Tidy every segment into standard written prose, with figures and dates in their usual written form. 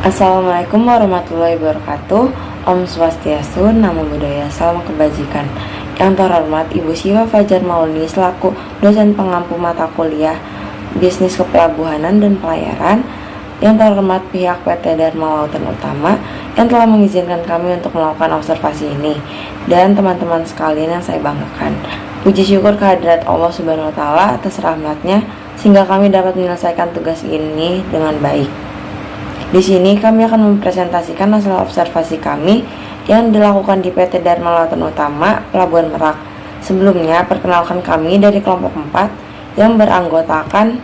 Assalamualaikum warahmatullahi wabarakatuh. Om Swastiastu, Namo Buddhaya, Salam Kebajikan. Yang terhormat Ibu Syifa Fajar Maulani selaku dosen pengampu mata kuliah Bisnis Kepelabuhanan dan Pelayaran. Yang terhormat pihak PT Dharma Lautan Utama yang telah mengizinkan kami untuk melakukan observasi ini, dan teman-teman sekalian yang saya banggakan. Puji syukur kehadirat Allah Subhanahu wa Ta'ala atas rahmatnya sehingga kami dapat menyelesaikan tugas ini dengan baik. Di sini kami akan mempresentasikan hasil observasi kami yang dilakukan di PT Dharma Lautan Utama, Pelabuhan Merak. Sebelumnya, perkenalkan kami dari kelompok 4 yang beranggotakan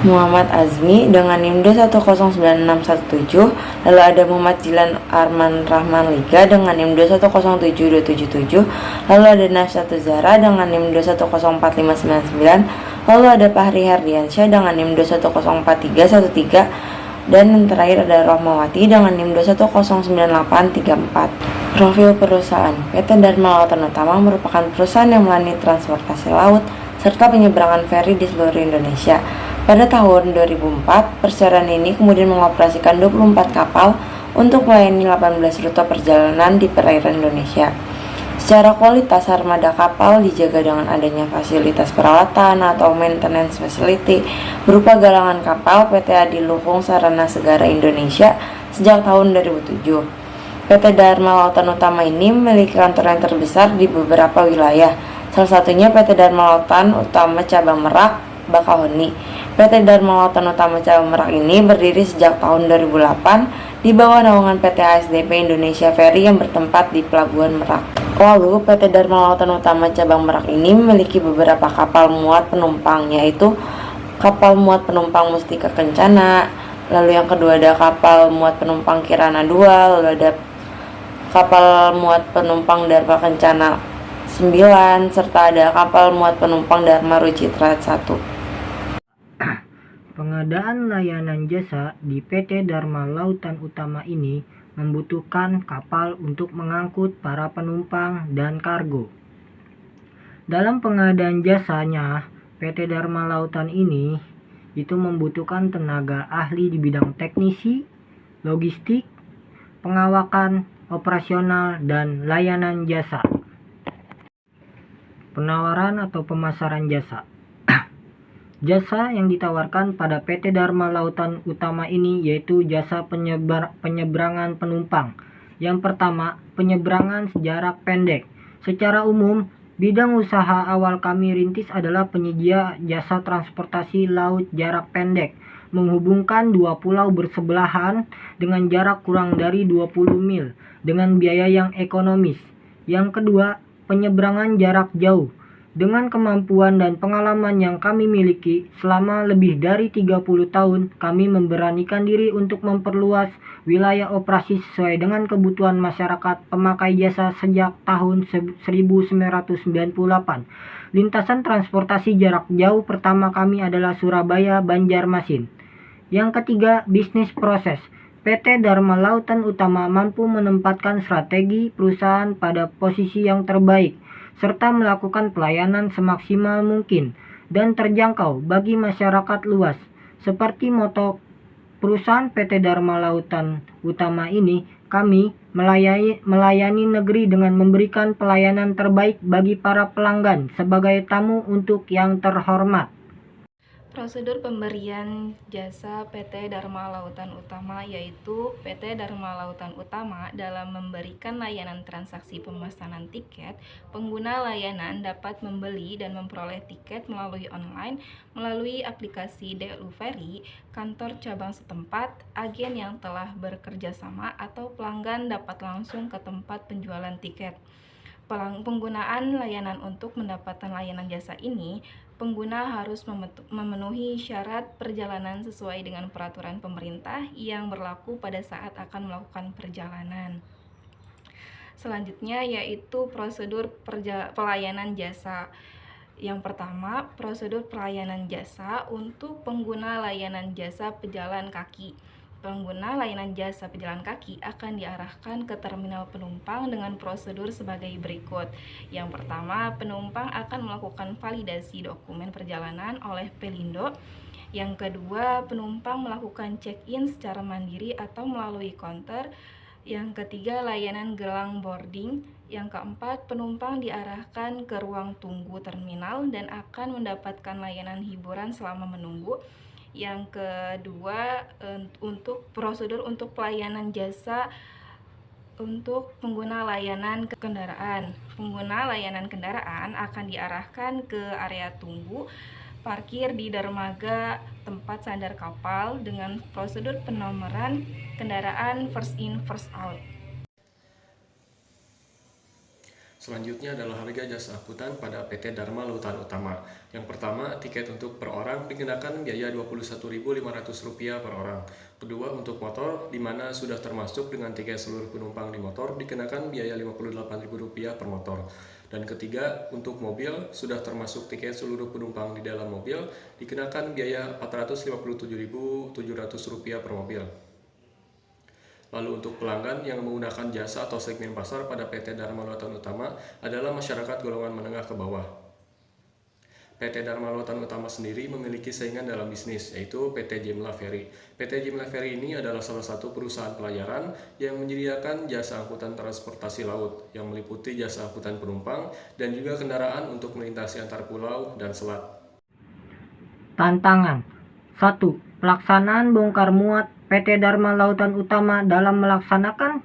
Muhammad Azmi dengan NIM 2109617, lalu ada Muhammad Jilan Arman Rahman Liga dengan NIM 2107277, lalu ada Nafsatu Zara dengan NIM 2104599, lalu ada Fahri Herdiansyah dengan NIM 2104313, dan yang terakhir ada Rohmawati dengan NIM 2109834. Profil perusahaan PT Dharma Lautan Utama merupakan perusahaan yang melayani transportasi laut serta penyeberangan feri di seluruh Indonesia. Pada tahun 2004, perseroan ini kemudian mengoperasikan 24 kapal untuk melayani 18 rute perjalanan di perairan Indonesia. Secara kualitas, armada kapal dijaga dengan adanya fasilitas perawatan atau maintenance facility berupa galangan kapal PT Adiluhung Sarana Segara Indonesia sejak tahun 2007. PT Dharma Lautan Utama ini memiliki kantor yang terbesar di beberapa wilayah, salah satunya PT Dharma Lautan Utama Cabang Merak, Bakahuni. PT Dharma Lautan Utama Cabang Merak ini berdiri sejak tahun 2008 di bawah naungan PT ASDP Indonesia Ferry yang bertempat di Pelabuhan Merak. Lalu, PT Dharma Lautan Utama Cabang Merak ini memiliki beberapa kapal muat penumpang, yaitu kapal muat penumpang Mustika Kencana, lalu yang kedua ada kapal muat penumpang Kirana 2, lalu ada kapal muat penumpang Dharma Kencana 9, serta ada kapal muat penumpang Dharma Rucitra 1. Pengadaan layanan jasa di PT Dharma Lautan Utama ini membutuhkan kapal untuk mengangkut para penumpang dan kargo. Dalam pengadaan jasanya, PT Dharma Lautan ini itu membutuhkan tenaga ahli di bidang teknisi, logistik, pengawakan, operasional, dan layanan jasa. Penawaran atau pemasaran jasa. Jasa yang ditawarkan pada PT Dharma Lautan Utama ini yaitu jasa penyeberangan penumpang. Yang pertama, penyeberangan jarak pendek. Secara umum, bidang usaha awal kami rintis adalah penyedia jasa transportasi laut jarak pendek, menghubungkan dua pulau bersebelahan dengan jarak kurang dari 20 mil dengan biaya yang ekonomis. Yang kedua, penyeberangan jarak jauh. Dengan kemampuan dan pengalaman yang kami miliki selama lebih dari 30 tahun, kami memberanikan diri untuk memperluas wilayah operasi sesuai dengan kebutuhan masyarakat pemakai jasa sejak tahun 1998. Lintasan transportasi jarak jauh pertama kami adalah Surabaya Banjarmasin. Yang ketiga, bisnis proses. PT Dharma Lautan Utama mampu menempatkan strategi perusahaan pada posisi yang terbaik, serta melakukan pelayanan semaksimal mungkin dan terjangkau bagi masyarakat luas. Seperti moto perusahaan PT Dharma Lautan Utama ini, kami melayani negeri dengan memberikan pelayanan terbaik bagi para pelanggan sebagai tamu untuk yang terhormat. Prosedur pemberian jasa PT Dharma Lautan Utama yaitu PT Dharma Lautan Utama dalam memberikan layanan transaksi pemesanan tiket, pengguna layanan dapat membeli dan memperoleh tiket melalui online, melalui aplikasi DLU Ferry, kantor cabang setempat, agen yang telah bekerja sama, atau pelanggan dapat langsung ke tempat penjualan tiket. Penggunaan layanan untuk mendapatkan layanan jasa ini, pengguna harus memenuhi syarat perjalanan sesuai dengan peraturan pemerintah yang berlaku pada saat akan melakukan perjalanan. Selanjutnya yaitu prosedur pelayanan jasa. Yang pertama, prosedur pelayanan jasa untuk pengguna layanan jasa pejalan kaki. Pengguna layanan jasa pejalan kaki akan diarahkan ke terminal penumpang dengan prosedur sebagai berikut. Yang pertama, penumpang akan melakukan validasi dokumen perjalanan oleh Pelindo. Yang kedua, penumpang melakukan check-in secara mandiri atau melalui counter. Yang ketiga, layanan gelang boarding. Yang keempat, penumpang diarahkan ke ruang tunggu terminal dan akan mendapatkan layanan hiburan selama menunggu. Yang kedua, untuk prosedur untuk pelayanan jasa untuk pengguna layanan kendaraan. Pengguna layanan kendaraan akan diarahkan ke area tunggu parkir di dermaga tempat sandar kapal dengan prosedur penomoran kendaraan first in first out. Selanjutnya adalah harga jasa angkutan pada PT Dharma Lautan Utama. Yang pertama, tiket untuk per orang dikenakan biaya Rp21.500 per orang. Kedua, untuk motor, di mana sudah termasuk dengan tiket seluruh penumpang di motor, dikenakan biaya Rp58.000 per motor. Dan ketiga, untuk mobil, sudah termasuk tiket seluruh penumpang di dalam mobil, dikenakan biaya Rp457.700 per mobil. Lalu untuk pelanggan yang menggunakan jasa atau segmen pasar pada PT Dharma Lautan Utama adalah masyarakat golongan menengah ke bawah. PT Dharma Lautan Utama sendiri memiliki saingan dalam bisnis, yaitu PT Jemla Ferry. PT Jemla Ferry ini adalah salah satu perusahaan pelayaran yang menyediakan jasa angkutan transportasi laut, yang meliputi jasa angkutan penumpang dan juga kendaraan untuk melintasi antar pulau dan selat. Tantangan 1. Pelaksanaan bongkar muat PT Dharma Lautan Utama. Dalam melaksanakan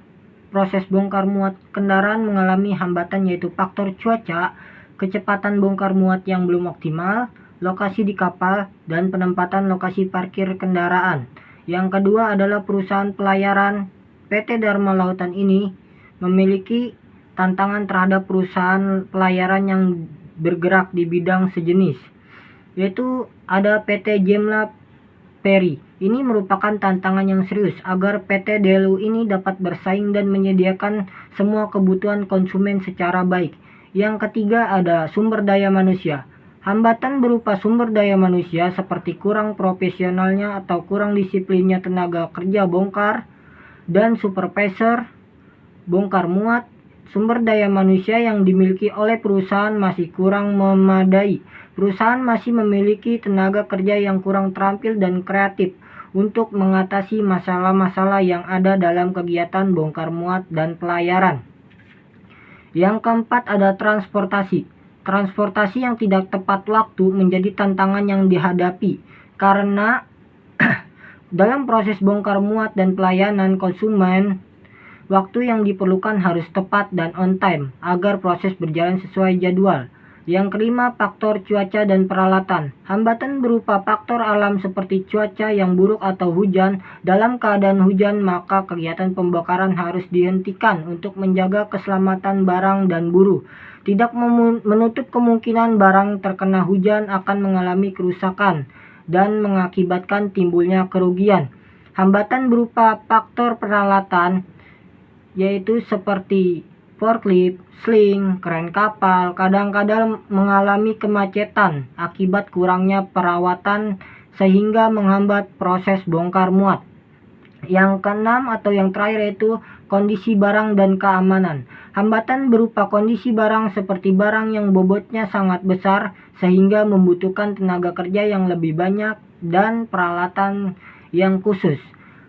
proses bongkar muat, kendaraan mengalami hambatan, yaitu faktor cuaca, kecepatan bongkar muat yang belum optimal, lokasi di kapal, dan penempatan lokasi parkir kendaraan. Yang kedua adalah perusahaan pelayaran. PT Dharma Lautan ini memiliki tantangan terhadap perusahaan pelayaran yang bergerak di bidang sejenis, yaitu ada PT Jemla Ferry. Ini merupakan tantangan yang serius agar PT DLU ini dapat bersaing dan menyediakan semua kebutuhan konsumen secara baik. Yang ketiga ada sumber daya manusia. Hambatan berupa sumber daya manusia seperti kurang profesionalnya atau kurang disiplinnya tenaga kerja bongkar dan supervisor bongkar muat. Sumber daya manusia yang dimiliki oleh perusahaan masih kurang memadai. Perusahaan masih memiliki tenaga kerja yang kurang terampil dan kreatif untuk mengatasi masalah-masalah yang ada dalam kegiatan bongkar muat dan pelayaran. Yang keempat ada transportasi. Transportasi yang tidak tepat waktu menjadi tantangan yang dihadapi karena dalam proses bongkar muat dan pelayanan konsumen, waktu yang diperlukan harus tepat dan on time agar proses berjalan sesuai jadwal. Yang kelima, faktor cuaca dan peralatan. Hambatan berupa faktor alam seperti cuaca yang buruk atau hujan. Dalam keadaan hujan, maka kegiatan pembakaran harus dihentikan untuk menjaga keselamatan barang dan buruh. Tidak menutup kemungkinan barang terkena hujan akan mengalami kerusakan dan mengakibatkan timbulnya kerugian. Hambatan berupa faktor peralatan, yaitu seperti forklift, sling, kren kapal, kadang-kadang mengalami kemacetan akibat kurangnya perawatan sehingga menghambat proses bongkar muat. Yang keenam atau yang terakhir yaitu kondisi barang dan keamanan. Hambatan berupa kondisi barang seperti barang yang bobotnya sangat besar sehingga membutuhkan tenaga kerja yang lebih banyak dan peralatan yang khusus.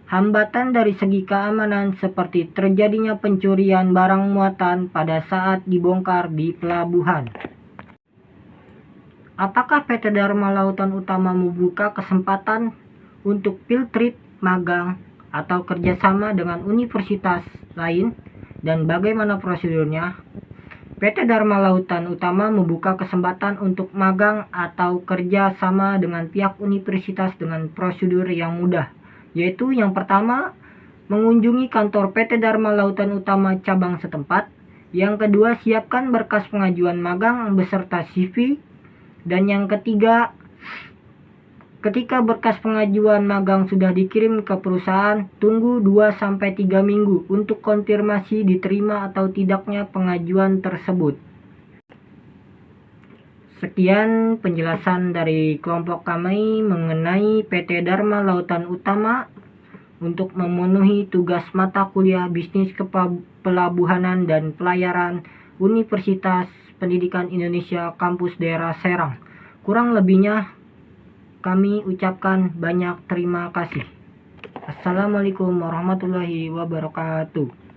Hambatan dari segi keamanan seperti terjadinya pencurian barang muatan pada saat dibongkar di pelabuhan. Apakah PT Dharma Lautan Utama membuka kesempatan untuk field trip, magang, atau kerjasama dengan universitas lain, dan bagaimana prosedurnya? PT Dharma Lautan Utama membuka kesempatan untuk magang atau kerjasama dengan pihak universitas dengan prosedur yang mudah, yaitu yang pertama, mengunjungi kantor PT Dharma Lautan Utama cabang setempat. Yang kedua, siapkan berkas pengajuan magang beserta CV. Dan yang ketiga, ketika berkas pengajuan magang sudah dikirim ke perusahaan, tunggu 2-3 minggu untuk konfirmasi diterima atau tidaknya pengajuan tersebut. Sekian penjelasan dari kelompok kami mengenai PT Dharma Lautan Utama untuk memenuhi tugas mata kuliah Bisnis Kepelabuhanan dan Pelayaran Universitas Pendidikan Indonesia Kampus Daerah Serang. Kurang lebihnya Kami ucapkan banyak terima kasih. Assalamualaikum warahmatullahi wabarakatuh.